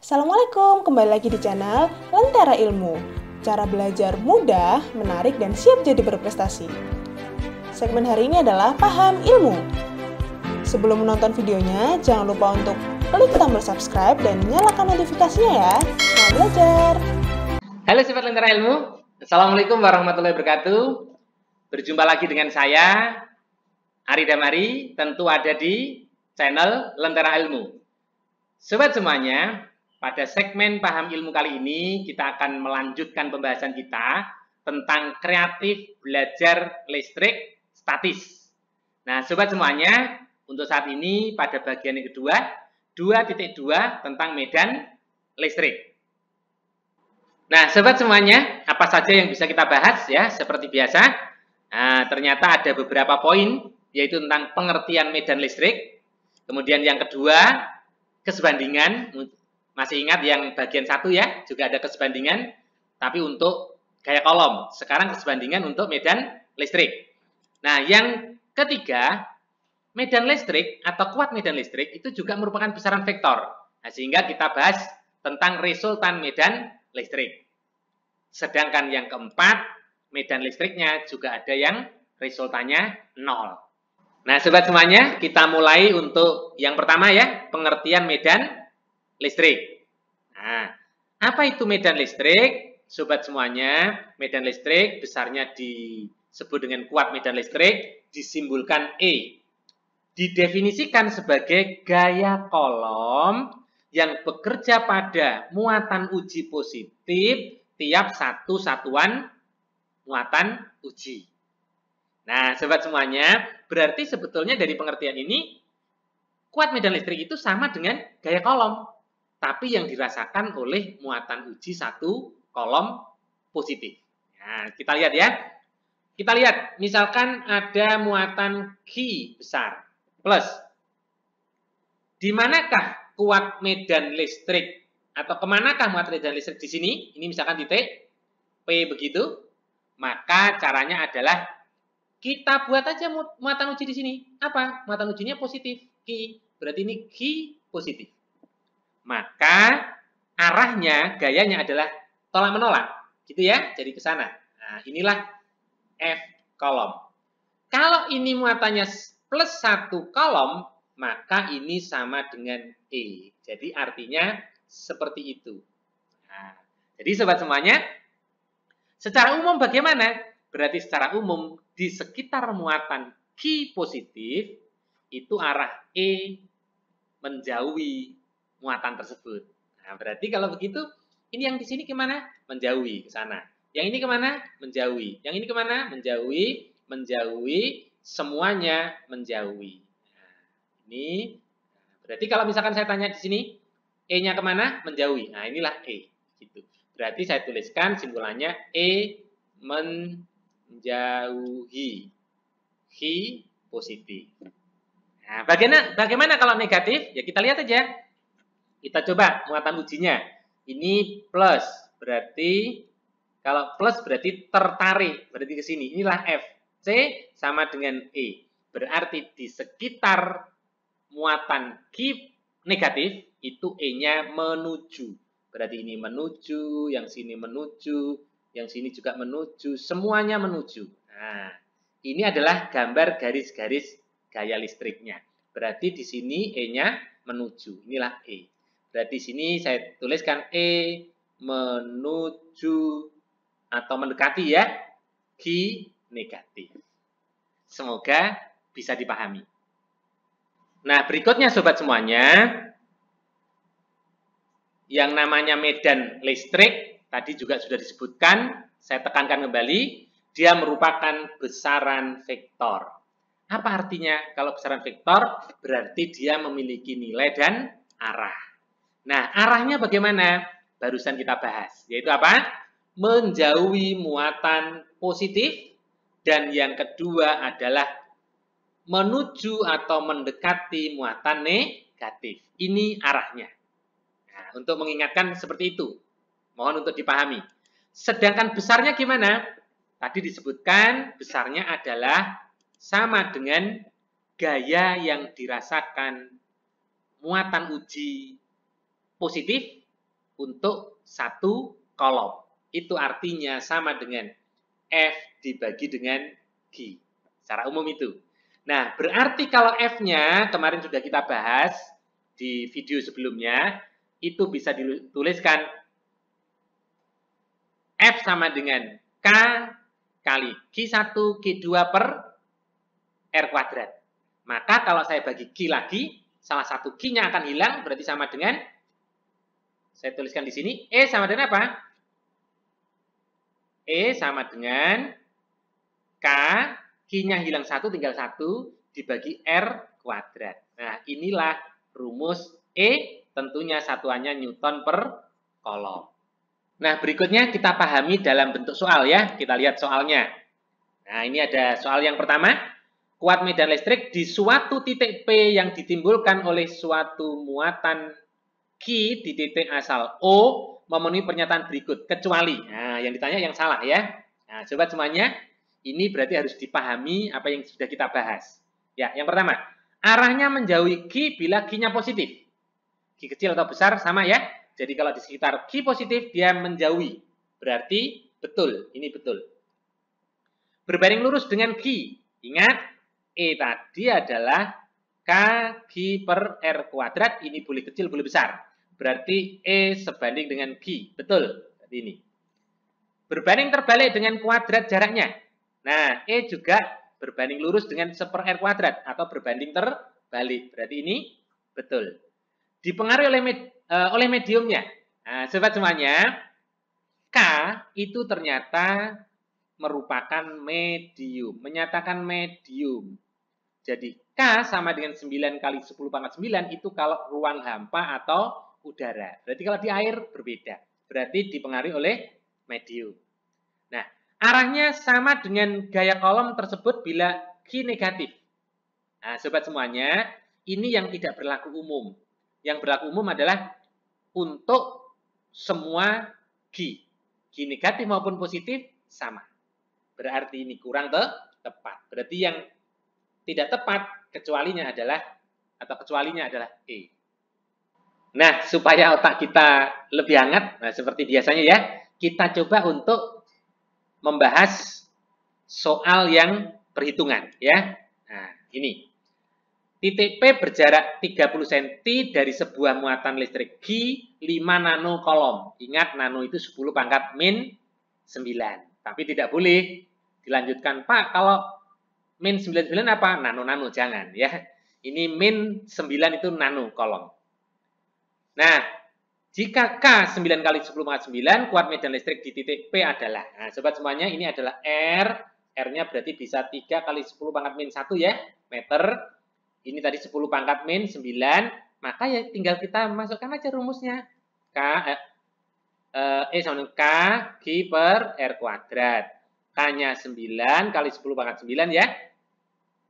Assalamualaikum, kembali lagi di channel Lentera Ilmu. Cara belajar mudah, menarik, dan siap jadi berprestasi. Segmen hari ini adalah Paham Ilmu. Sebelum menonton videonya, jangan lupa untuk klik tombol subscribe dan nyalakan notifikasinya ya. Selamat belajar! Halo Sobat Lentera Ilmu, Assalamualaikum warahmatullahi wabarakatuh. Berjumpa lagi dengan saya, Ari Damari, tentu ada di channel Lentera Ilmu. Sobat semuanya, pada segmen Paham Ilmu kali ini, kita akan melanjutkan pembahasan kita tentang kreatif belajar listrik statis. Nah, sobat semuanya, untuk saat ini pada bagian yang kedua, 2.2 tentang medan listrik. Nah, sobat semuanya, apa saja yang bisa kita bahas ya, seperti biasa. Nah, ternyata ada beberapa poin, yaitu tentang pengertian medan listrik. Kemudian yang kedua, kesebandingan. Masih ingat yang bagian 1 ya, juga ada kesebandingan, tapi untuk gaya kolom. Sekarang kesebandingan untuk medan listrik. Nah, yang ketiga, medan listrik atau kuat medan listrik itu juga merupakan besaran vektor. Nah, sehingga kita bahas tentang resultan medan listrik. Sedangkan yang keempat, medan listriknya juga ada yang resultannya 0. Nah, sobat semuanya, kita mulai untuk yang pertama ya, pengertian medan listrik. Nah, apa itu medan listrik? Sobat semuanya, medan listrik besarnya disebut dengan kuat medan listrik, disimbolkan E. Didefinisikan sebagai gaya kolom yang bekerja pada muatan uji positif tiap satu satuan muatan uji. Nah, sobat semuanya, berarti sebetulnya dari pengertian ini, kuat medan listrik itu sama dengan gaya kolom, tapi yang dirasakan oleh muatan uji satu kolom positif. Nah, kita lihat ya. Kita lihat, misalkan ada muatan Q besar, plus. Di manakah kuat medan listrik, atau kemanakah muatan medan listrik di sini? Ini misalkan titik P begitu. Maka caranya adalah kita buat aja muatan uji di sini. Apa? Muatan ujinya positif, Q. Berarti ini Q positif. Maka arahnya, gayanya adalah tolak-menolak. Gitu ya, jadi ke sana. Nah, inilah F kolom. Kalau ini muatannya plus 1 kolom, maka ini sama dengan E. Jadi artinya seperti itu. Nah, jadi sobat semuanya, secara umum bagaimana? Berarti secara umum, di sekitar muatan Q positif, itu arah E menjauhi muatan tersebut. Nah, berarti kalau begitu, ini yang di sini kemana? Menjauhi ke sana. Yang ini kemana? Menjauhi. Yang ini kemana? Menjauhi, menjauhi, semuanya menjauhi. Nah, ini berarti kalau misalkan saya tanya di sini, E-nya kemana? Menjauhi. Nah, inilah E. Gitu. Berarti saya tuliskan simbolannya E menjauhi. Q positif. Nah, bagaimana kalau negatif? Ya kita lihat aja. Kita coba muatan ujinya. Ini plus, berarti kalau plus berarti tertarik, berarti ke sini. Inilah F. C sama dengan E. Berarti di sekitar muatan Q negatif, itu E-nya menuju. Berarti ini menuju, yang sini menuju, yang sini juga menuju, semuanya menuju. Nah, ini adalah gambar garis-garis gaya listriknya. Berarti di sini E-nya menuju. Inilah E. Berarti di sini saya tuliskan E menuju atau mendekati ya, Q negatif. Semoga bisa dipahami. Nah, berikutnya sobat semuanya, yang namanya medan listrik, tadi juga sudah disebutkan, saya tekankan kembali, dia merupakan besaran vektor. Apa artinya kalau besaran vektor? Berarti dia memiliki nilai dan arah. Nah, arahnya bagaimana? Barusan kita bahas, yaitu apa? Menjauhi muatan positif, dan yang kedua adalah menuju atau mendekati muatan negatif. Ini arahnya. Nah, untuk mengingatkan seperti itu, mohon untuk dipahami. Sedangkan besarnya gimana? Tadi disebutkan besarnya adalah sama dengan gaya yang dirasakan muatan uji positif untuk satu kolom. Itu artinya sama dengan F dibagi dengan G. Secara umum itu. Nah, berarti kalau F-nya kemarin sudah kita bahas di video sebelumnya, itu bisa dituliskan F sama dengan K kali Q1, Q2 per R kuadrat. Maka kalau saya bagi Q lagi, salah satu Q-nya akan hilang, berarti sama dengan, saya tuliskan di sini, E sama dengan apa? E sama dengan K, Q-nya hilang 1, tinggal 1, dibagi R kuadrat. Nah, inilah rumus E, tentunya satuannya Newton per kolom. Nah, berikutnya kita pahami dalam bentuk soal ya. Kita lihat soalnya. Nah, ini ada soal yang pertama. Kuat medan listrik di suatu titik P yang ditimbulkan oleh suatu muatan Q di titik asal O memenuhi pernyataan berikut. Kecuali, nah yang ditanya yang salah ya. Nah, coba semuanya. Ini berarti harus dipahami apa yang sudah kita bahas. Ya, yang pertama. Arahnya menjauhi Q bila Q-nya positif. Q kecil atau besar sama ya. Jadi kalau di sekitar Q positif, dia menjauhi. Berarti betul, ini betul. Berbanding lurus dengan Q. Ingat, E tadi adalah K Q per R kuadrat. Ini boleh kecil, boleh besar. Berarti E sebanding dengan Q. Betul, berarti ini. Berbanding terbalik dengan kuadrat jaraknya. Nah, E juga berbanding lurus dengan 1 per R kuadrat. Atau berbanding terbalik. Berarti ini betul. Dipengaruhi oleh mediumnya. Nah, sobat semuanya, K itu ternyata merupakan medium. Menyatakan medium. Jadi, K sama dengan 9 kali 10 pangkat 9 itu kalau ruang hampa atau udara. Berarti kalau di air berbeda. Berarti dipengaruhi oleh medium. Nah, arahnya sama dengan gaya kolom tersebut bila Q negatif. Nah, sobat semuanya, ini yang tidak berlaku umum. Yang berlaku umum adalah untuk semua Q. Q negatif maupun positif sama. Berarti ini kurang tepat. Berarti yang tidak tepat kecualinya adalah E. Nah, supaya otak kita lebih hangat, nah seperti biasanya ya, kita coba untuk membahas soal yang perhitungan ya. Nah, ini. Titik P berjarak 30 cm dari sebuah muatan listrik Q 5 nano kolom. Ingat, nano itu 10 pangkat min 9. Tapi tidak boleh dilanjutkan, Pak, kalau min 99 apa? Nano-nano, jangan ya. Ini min 9 itu nano kolom. Nah, jika K 9 kali 10 pangkat 9, kuat medan listrik di titik P adalah, nah sobat semuanya, ini adalah R. R-nya berarti bisa 3 kali 10 pangkat min 1 ya, meter. Ini tadi 10 pangkat min 9, maka ya tinggal kita masukkan aja rumusnya. E sama dengan K Q per R kuadrat. K-nya 9 kali 10 pangkat 9 ya.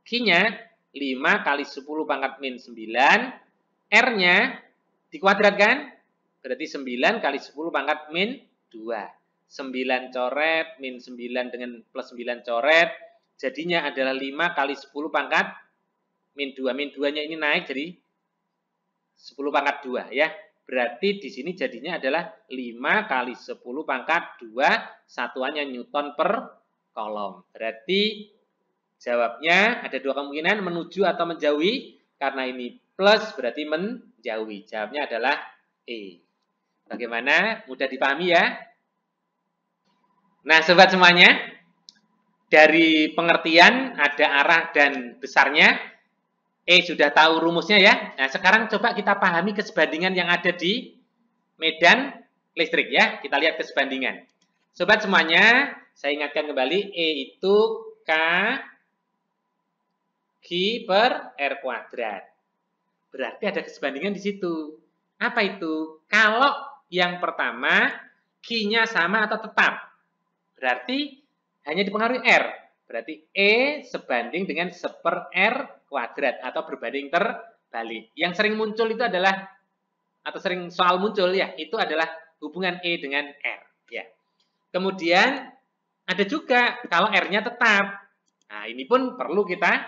Q-nya 5 kali 10 pangkat min 9. R-nya dikuadratkan, berarti 9 kali 10 pangkat min 2. 9 coret, min 9 dengan plus 9 coret. Jadinya adalah 5 kali 10 pangkat min 2. Min 2-nya ini naik jadi 10 pangkat 2 ya. Berarti di sini jadinya adalah 5 kali 10 pangkat 2, satuannya Newton per kolom. Berarti jawabnya ada dua kemungkinan, menuju atau menjauhi. Karena ini plus berarti menjauhi. Jawabnya adalah E. Bagaimana? Mudah dipahami ya? Nah, sobat semuanya, dari pengertian ada arah dan besarnya. Sudah tahu rumusnya ya. Nah, sekarang coba kita pahami kesebandingan yang ada di medan listrik ya. Kita lihat kesebandingan. Sobat semuanya, saya ingatkan kembali, E itu K Q per R kuadrat. Berarti ada kesebandingan di situ. Apa itu? Kalau yang pertama, Q-nya sama atau tetap, berarti hanya dipengaruhi R. Berarti E sebanding dengan 1 per R kuadrat atau berbanding terbalik. Yang sering muncul itu adalah, atau sering soal muncul ya, itu adalah hubungan E dengan R. Ya. Kemudian ada juga kalau R-nya tetap. Nah, ini pun perlu kita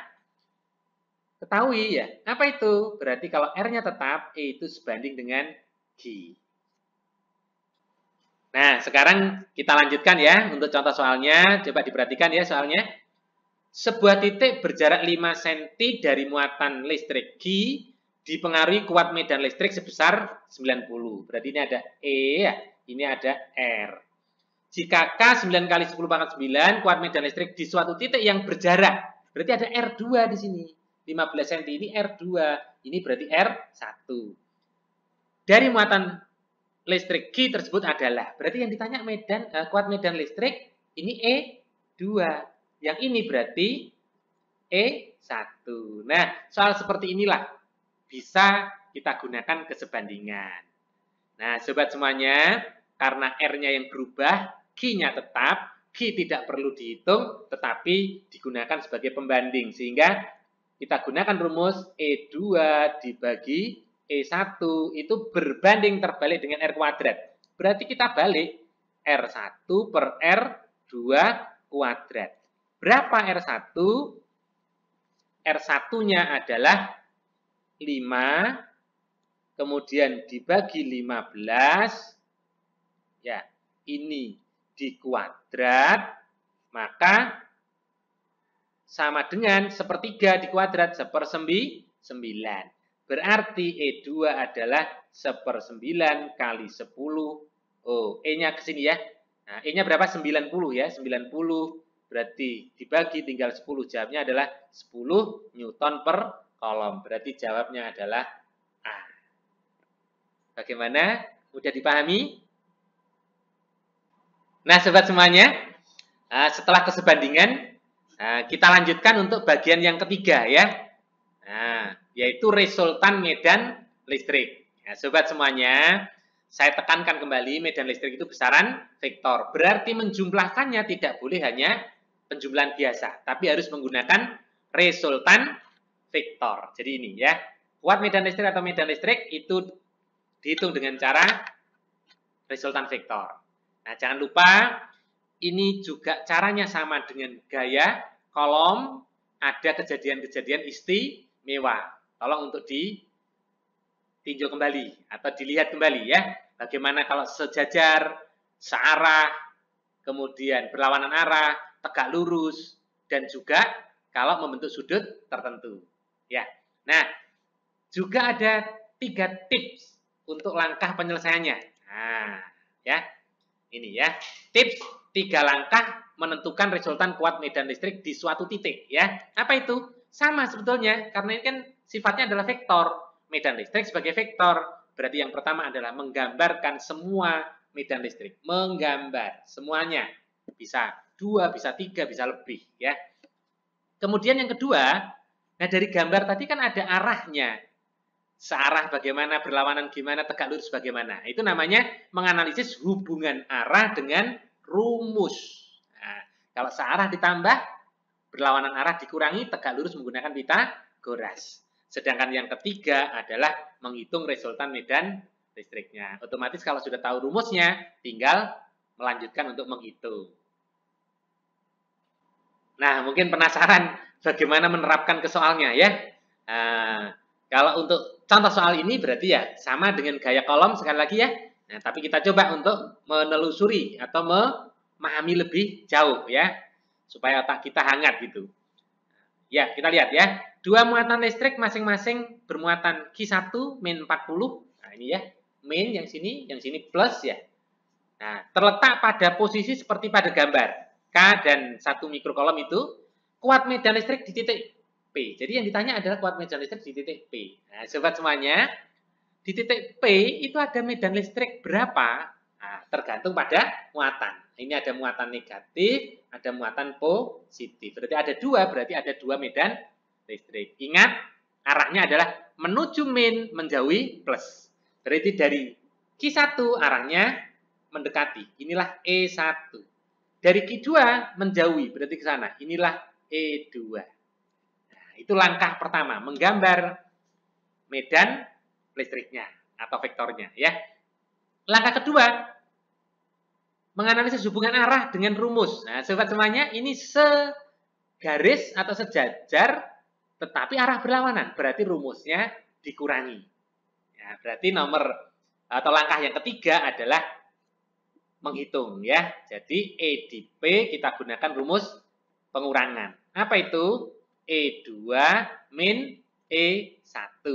ketahui ya. Apa itu? Berarti kalau R-nya tetap, E itu sebanding dengan G. Nah, sekarang kita lanjutkan ya untuk contoh soalnya. Coba diperhatikan ya soalnya. Sebuah titik berjarak 5 cm dari muatan listrik Q dipengaruhi kuat medan listrik sebesar 90. Berarti ini ada E ya, ini ada R. Jika K 9 kali 10 pangkat 9 kuat medan listrik di suatu titik yang berjarak, berarti ada R2 di sini. 15 cm ini R2, ini berarti R1. Dari muatan listrik Q tersebut adalah, berarti yang ditanya kuat medan listrik ini E2. Yang ini berarti E1. Nah, soal seperti inilah bisa kita gunakan kesebandingan. Nah, sobat semuanya, karena R-nya yang berubah, Q-nya tetap, Q tidak perlu dihitung, tetapi digunakan sebagai pembanding. Sehingga kita gunakan rumus E2 dibagi E1 itu berbanding terbalik dengan R kuadrat. Berarti kita balik R1 per R2 kuadrat. Berapa R1? R1-nya adalah 5, kemudian dibagi 15, ya, ini dikuadrat, maka sama dengan sepertiga dikuadrat, 1/9. Berarti E2 adalah 1/9 kali 10. Oh, E-nya ke sini ya. Nah, E-nya berapa? 90 ya, 90. Berarti dibagi tinggal 10, jawabnya adalah 10 Newton per kolom. Berarti jawabnya adalah A. Bagaimana? Mudah dipahami? Nah, sobat semuanya, setelah kesebandingan, kita lanjutkan untuk bagian yang ketiga ya. Nah, yaitu resultan medan listrik. Nah, sobat semuanya, saya tekankan kembali medan listrik itu besaran vektor. Berarti menjumlahkannya tidak boleh hanya penjumlahan biasa, tapi harus menggunakan resultan vektor. Jadi ini ya, kuat medan listrik atau medan listrik itu dihitung dengan cara resultan vektor. Nah, jangan lupa ini juga caranya sama dengan gaya kolom, ada kejadian-kejadian istimewa. Tolong untuk ditinjau kembali atau dilihat kembali ya. Bagaimana kalau sejajar, searah, kemudian berlawanan arah, tegak lurus, dan juga kalau membentuk sudut tertentu. Ya. Nah, juga ada 3 tips untuk langkah penyelesaiannya. Nah, ya. Ini ya. Tips 3 langkah menentukan resultan kuat medan listrik di suatu titik ya. Apa itu? Sama sebetulnya, karena ini kan sifatnya adalah vektor. Medan listrik sebagai vektor. Berarti yang pertama adalah menggambarkan semua medan listrik. Menggambar semuanya. Bisa 2, bisa 3, bisa lebih ya. Kemudian yang kedua, nah dari gambar tadi kan ada arahnya. Searah bagaimana, berlawanan gimana, tegak lurus bagaimana. Itu namanya menganalisis hubungan arah dengan rumus. Nah, kalau searah ditambah, berlawanan arah dikurangi, tegak lurus menggunakan Pythagoras. Sedangkan yang ketiga adalah menghitung resultan medan listriknya. Otomatis kalau sudah tahu rumusnya, tinggal melanjutkan untuk menghitung. Nah, mungkin penasaran bagaimana menerapkan ke soalnya ya. Nah, kalau untuk contoh soal ini berarti ya sama dengan gaya kolom sekali lagi ya. Nah, tapi kita coba untuk menelusuri atau memahami lebih jauh ya. Supaya otak kita hangat gitu. Ya, kita lihat ya. 2 muatan listrik masing-masing bermuatan Q1 min 40. Nah, ini ya. Min yang sini plus ya. Nah, terletak pada posisi seperti pada gambar. K dan 1 mikrokolom itu kuat medan listrik di titik P. Jadi yang ditanya adalah kuat medan listrik di titik P. Nah, sobat semuanya, di titik P itu ada medan listrik berapa? Nah, tergantung pada muatan. Ini ada muatan negatif, ada muatan positif. Berarti ada 2, berarti ada 2 medan listrik. Ingat, arahnya adalah menuju min, menjauhi plus. Berarti dari Q1 arahnya mendekati. Inilah E1. Dari Q2 menjauhi, berarti ke sana. Inilah E2. Nah, itu langkah pertama, menggambar medan listriknya atau vektornya ya. Langkah kedua, menganalisis hubungan arah dengan rumus. Nah, sobat semuanya, ini segaris atau sejajar tetapi arah berlawanan, berarti rumusnya dikurangi. Ya, berarti nomor atau langkah yang ketiga adalah menghitung ya. Jadi E di P kita gunakan rumus pengurangan. Apa itu? E2 min E1.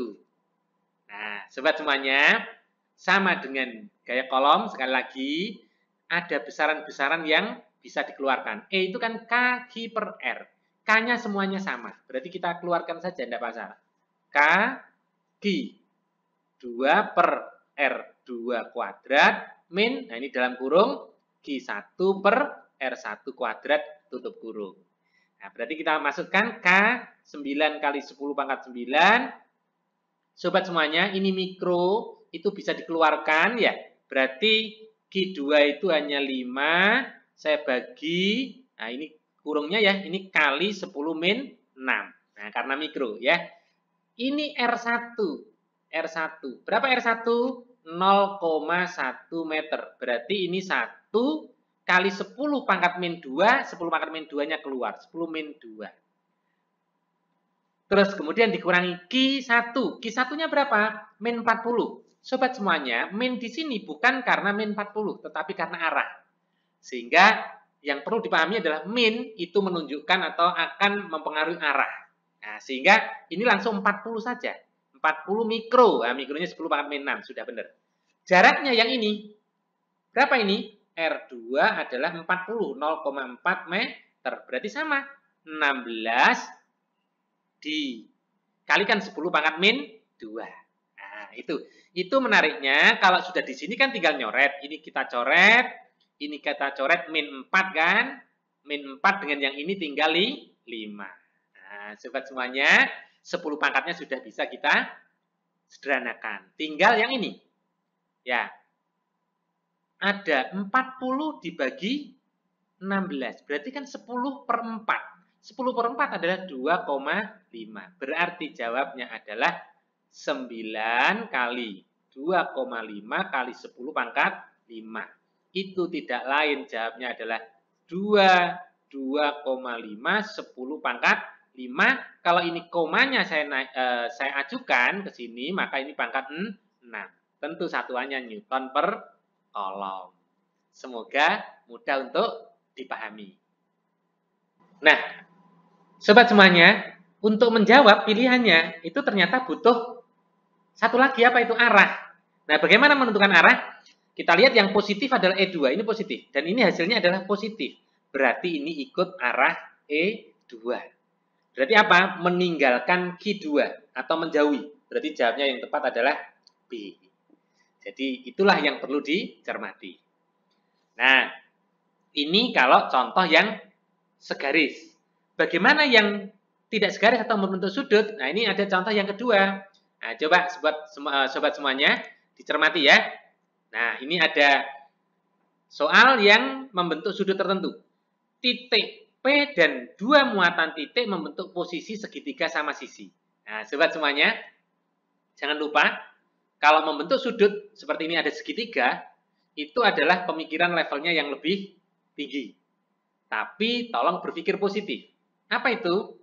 Nah, sobat semuanya, sama dengan gaya kolom, sekali lagi, ada besaran-besaran yang bisa dikeluarkan. E itu kan K Q per R. K-nya semuanya sama. Berarti kita keluarkan saja, tidak masalah. K Q 2 per R2 kuadrat min, nah ini dalam kurung, Q1 per R1 kuadrat tutup kurung. Nah, berarti kita masukkan K 9 kali 10 pangkat 9. Sobat semuanya, ini mikro, itu bisa dikeluarkan ya. Berarti Q2 itu hanya 5, saya bagi, nah ini kurungnya ya, ini kali 10 min 6. Nah, karena mikro ya. Ini R1. R1. Berapa R1? 0,1 meter. Berarti ini 1 kali 10 pangkat min 2, 10 pangkat min 2-nya keluar, 10 min 2. Terus kemudian dikurangi Q1. Q1-nya berapa? Min 40. Sobat semuanya, min di sini bukan karena min 40, tetapi karena arah. Sehingga yang perlu dipahami adalah min itu menunjukkan atau akan mempengaruhi arah. Nah, sehingga ini langsung 40 saja. 40 mikro. Nah, mikronya 10 pangkat min 6. Sudah benar. Jaraknya yang ini. Berapa ini? R2 adalah 40. 0,4 meter. Berarti sama. 16 dikalikan 10 pangkat min 2. Nah, itu menariknya. Kalau sudah di sini kan tinggal nyoret. Ini kita coret. Ini kita coret min 4 kan. Min 4 dengan yang ini tinggal 5. Nah, sobat semuanya, 10 pangkatnya sudah bisa kita sederhanakan. Tinggal yang ini. Ya. Ada 40 dibagi 16. Berarti kan 10 per 4. 10 per 4 adalah 2,5. Berarti jawabnya adalah 9 kali 2,5 kali 10 pangkat 5. Itu tidak lain, jawabnya adalah 2,5 10 pangkat 5. Kalau ini komanya saya ajukan ke sini, maka ini pangkat 6. Tentu satuannya Newton per kolom. Semoga mudah untuk dipahami. Nah, sobat semuanya, untuk menjawab pilihannya itu ternyata butuh satu lagi, apa itu? Arah. Nah, bagaimana menentukan arah? Kita lihat yang positif adalah E2, ini positif. Dan ini hasilnya adalah positif. Berarti ini ikut arah E2. Berarti apa? Meninggalkan Q2 atau menjauhi. Berarti jawabnya yang tepat adalah B. Jadi itulah yang perlu dicermati. Nah, ini kalau contoh yang segaris. Bagaimana yang tidak segaris atau membentuk sudut? Nah, ini ada contoh yang kedua. Nah, coba sobat semuanya dicermati ya. Nah, ini ada soal yang membentuk sudut tertentu. Titik P dan dua muatan titik membentuk posisi segitiga sama sisi. Nah, sobat semuanya, jangan lupa, kalau membentuk sudut seperti ini ada segitiga, itu adalah pemikiran levelnya yang lebih tinggi. Tapi tolong berpikir positif. Apa itu?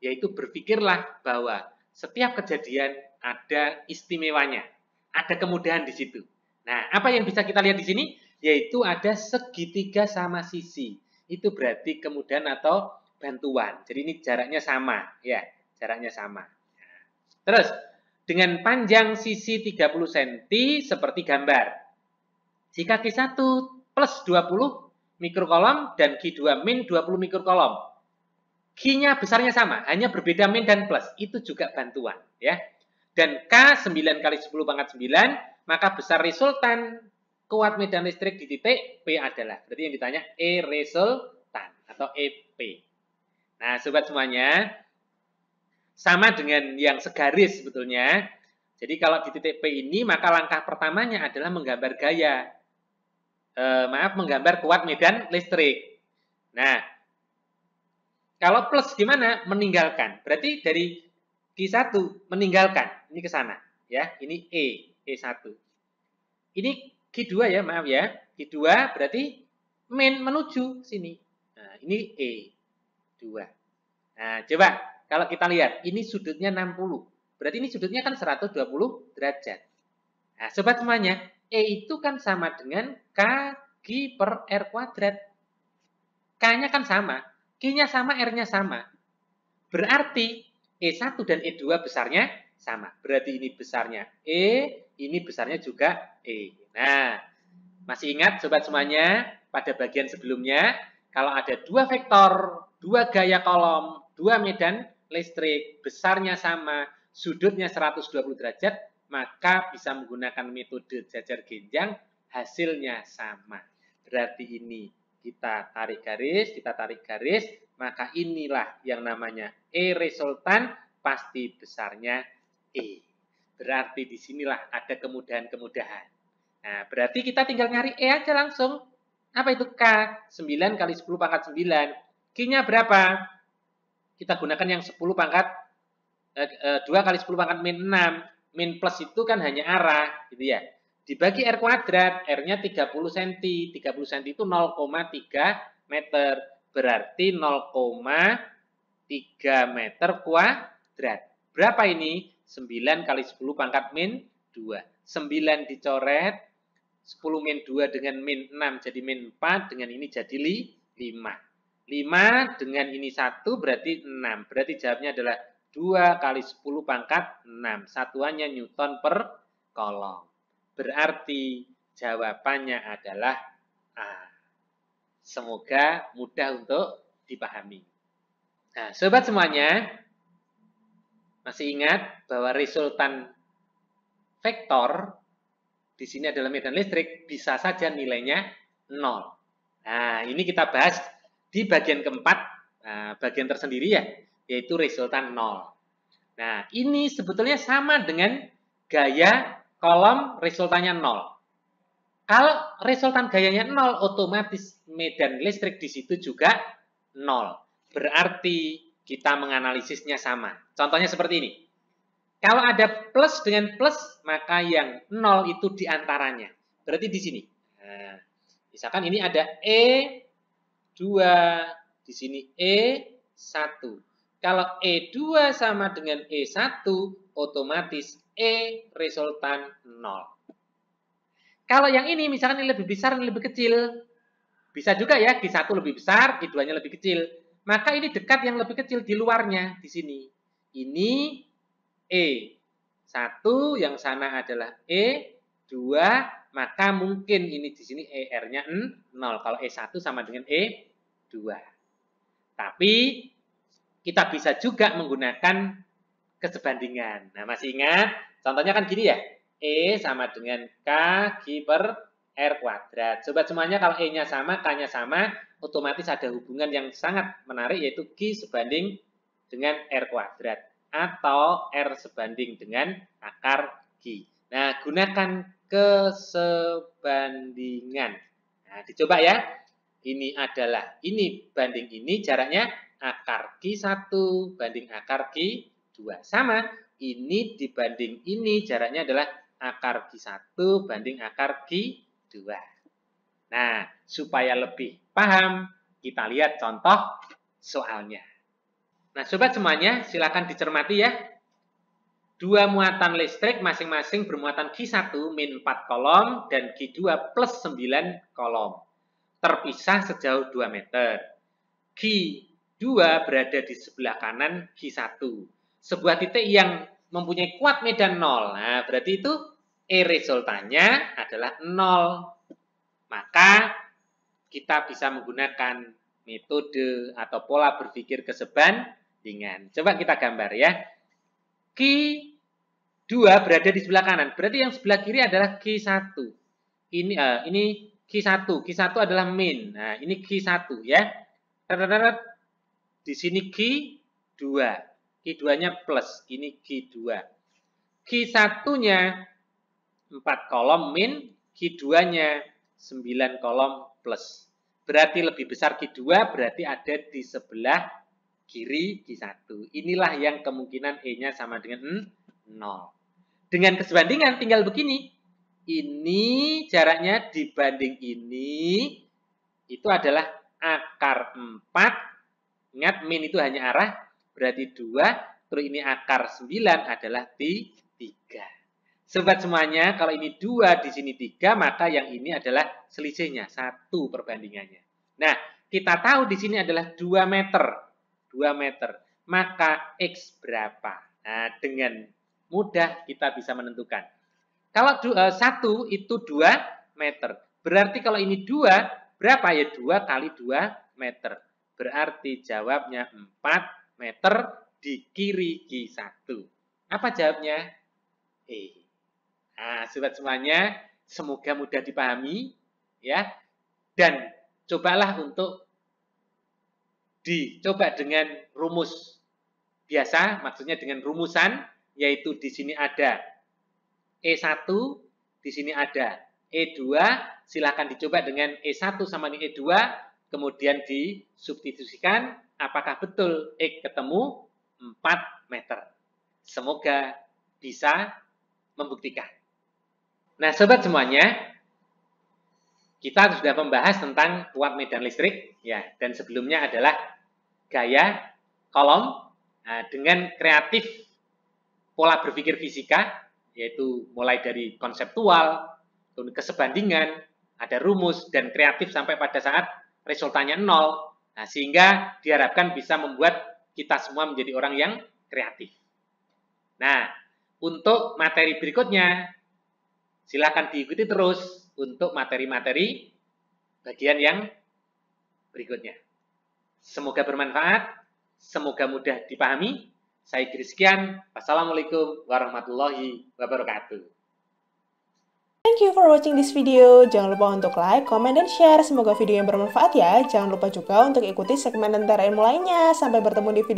Yaitu berpikirlah bahwa setiap kejadian ada istimewanya, ada kemudahan di situ. Nah, apa yang bisa kita lihat di sini? Yaitu ada segitiga sama sisi. Itu berarti kemudahan atau bantuan. Jadi ini jaraknya sama, ya, jaraknya sama. Terus, dengan panjang sisi 30 cm seperti gambar. Jika Q1 plus 20 mikrokolom dan Q2 min 20 mikrokolom. Q-nya besarnya sama, hanya berbeda min dan plus. Itu juga bantuan, ya. Dan K 9 kali 10 pangkat 9, maka besar resultan kuat medan listrik di titik P adalah. Berarti yang ditanya E resultan atau EP. Nah, sobat semuanya, sama dengan yang segaris sebetulnya. Jadi kalau di titik P ini, maka langkah pertamanya adalah menggambar gaya. Menggambar kuat medan listrik. Nah, kalau plus gimana? Meninggalkan. Berarti dari Q1 meninggalkan. Ini ke sana. Ya, ini E1. Ini Q2 ya, maaf ya. Q2 berarti min menuju sini. Nah, ini E2. Nah, coba kalau kita lihat, ini sudutnya 60. Berarti ini sudutnya kan 120 derajat. Nah, sobat semuanya, E itu kan sama dengan K Q per R kuadrat. K-nya kan sama, Q-nya sama, R-nya sama. Berarti E1 dan E2 besarnya sama. Berarti ini besarnya E, ini besarnya juga E. Nah, masih ingat sobat semuanya pada bagian sebelumnya, kalau ada dua vektor, dua gaya kolom, dua medan listrik, besarnya sama, sudutnya 120 derajat, maka bisa menggunakan metode jajar genjang, hasilnya sama. Berarti ini kita tarik garis, maka inilah yang namanya E resultan pasti besarnya E. Berarti disinilah ada kemudahan-kemudahan. Nah, berarti kita tinggal nyari E aja langsung. Apa itu K? 9 kali 10 pangkat 9. Q-nya berapa? Kita gunakan yang 10 pangkat 2 kali 10 pangkat min 6. Min plus itu kan hanya arah, gitu ya. Dibagi R kuadrat, R-nya 30 cm. 30 cm itu 0,3 meter. Berarti 0,3 meter kuadrat. Berapa ini? 9 kali 10 pangkat min 2. 9 dicoret, 10 min 2 dengan min 6 jadi min 4, dengan ini jadi 5. 5 dengan ini 1 berarti 6. Berarti jawabnya adalah 2 kali 10 pangkat 6. Satuannya Newton per kolom. Berarti jawabannya adalah A. Semoga mudah untuk dipahami. Nah, sobat semuanya, masih ingat bahwa resultan vektor di sini adalah medan listrik, bisa saja nilainya 0. Nah, ini kita bahas di bagian keempat, bagian tersendiri ya, yaitu resultan 0. Nah, ini sebetulnya sama dengan gaya kolom resultannya 0. Kalau resultan gayanya 0, otomatis medan listrik di situ juga 0. Berarti kita menganalisisnya sama. Contohnya seperti ini. Kalau ada plus dengan plus, maka yang 0 itu diantaranya. Berarti di sini. Nah, misalkan ini ada E2, di sini E1. Kalau E2 sama dengan E1, otomatis E resultan 0. Kalau yang ini misalkan ini lebih besar, ini lebih kecil. Bisa juga ya, Q1 lebih besar, Q2-nya lebih kecil. Maka ini dekat yang lebih kecil di luarnya, di sini. Ini E1, yang sana adalah E2, maka mungkin ini di sini ER-nya 0. Kalau E1 sama dengan E2. Tapi kita bisa juga menggunakan kesebandingan. Nah, masih ingat? Contohnya kan gini ya. E sama dengan K Q per R kuadrat. Sobat semuanya, kalau E-nya sama, K-nya sama, otomatis ada hubungan yang sangat menarik, yaitu Q sebanding dengan R kuadrat. Atau R sebanding dengan akar Q. Nah, gunakan kesebandingan. Nah, dicoba ya. Ini adalah, ini banding ini, jaraknya akar Q1 banding akar Q2. Sama, ini dibanding ini, jaraknya adalah akar Q1 banding akar Q2. Nah, supaya lebih paham, kita lihat contoh soalnya. Nah, sobat semuanya, silakan dicermati ya. Dua muatan listrik masing-masing bermuatan Q1 min 4 kolom dan Q2 plus 9 kolom. Terpisah sejauh 2 meter. Q2 berada di sebelah kanan Q1. Sebuah titik yang mempunyai kuat medan 0. Nah, berarti itu E resultannya adalah 0. Maka kita bisa menggunakan metode atau pola berpikir kesebandingan. Coba kita gambar ya. Q2 berada di sebelah kanan. Berarti yang sebelah kiri adalah Q1. Ini Q1. Q1 adalah min. Nah, ini Q1 ya. Di sini Q2. Q2-nya plus, ini Q2. Q1-nya 4 kolom min, Q2-nya 9 kolom plus. Berarti lebih besar Q2, berarti ada di sebelah kiri Q1. Inilah yang kemungkinan E-nya sama dengan 0. Dengan kesebandingan tinggal begini. Ini jaraknya dibanding ini, itu adalah akar 4. Ingat, min itu hanya arah. Berarti 2, terus ini akar 9 adalah 3. Sobat semuanya, kalau ini 2, di sini 3, maka yang ini adalah selisihnya, 1 perbandingannya. Nah, kita tahu di sini adalah 2 meter. 2 meter. Maka X berapa? Nah, dengan mudah kita bisa menentukan. Kalau 1 itu 2 meter. Berarti kalau ini 2, berapa ya? 2 kali 2 meter. Berarti jawabnya 4 meter di kiri Q1. Apa jawabnya? E. Nah, sobat semuanya, semoga mudah dipahami ya. Dan cobalah untuk dicoba dengan rumus biasa, maksudnya dengan rumusan, yaitu di sini ada E1, di sini ada E2, silakan dicoba dengan E1 sama dengan E2, kemudian disubstitusikan, apakah betul X ketemu 4 meter. Semoga bisa membuktikan. Nah, sobat semuanya, kita sudah membahas tentang kuat medan listrik, ya, dan sebelumnya adalah gaya kolom dengan kreatif pola berpikir fisika, yaitu mulai dari konseptual, kesebandingan, ada rumus, dan kreatif sampai pada saat resultanya 0. Nah, sehingga diharapkan bisa membuat kita semua menjadi orang yang kreatif. Nah, untuk materi berikutnya, silakan diikuti terus untuk materi-materi bagian yang berikutnya. Semoga bermanfaat, semoga mudah dipahami. Saya kira sekian. Wassalamualaikum warahmatullahi wabarakatuh. Thank you for watching this video. Jangan lupa untuk like, comment, dan share. Semoga video yang bermanfaat ya. Jangan lupa juga untuk ikuti segmen Lentera Ilmu lainnya. Sampai bertemu di video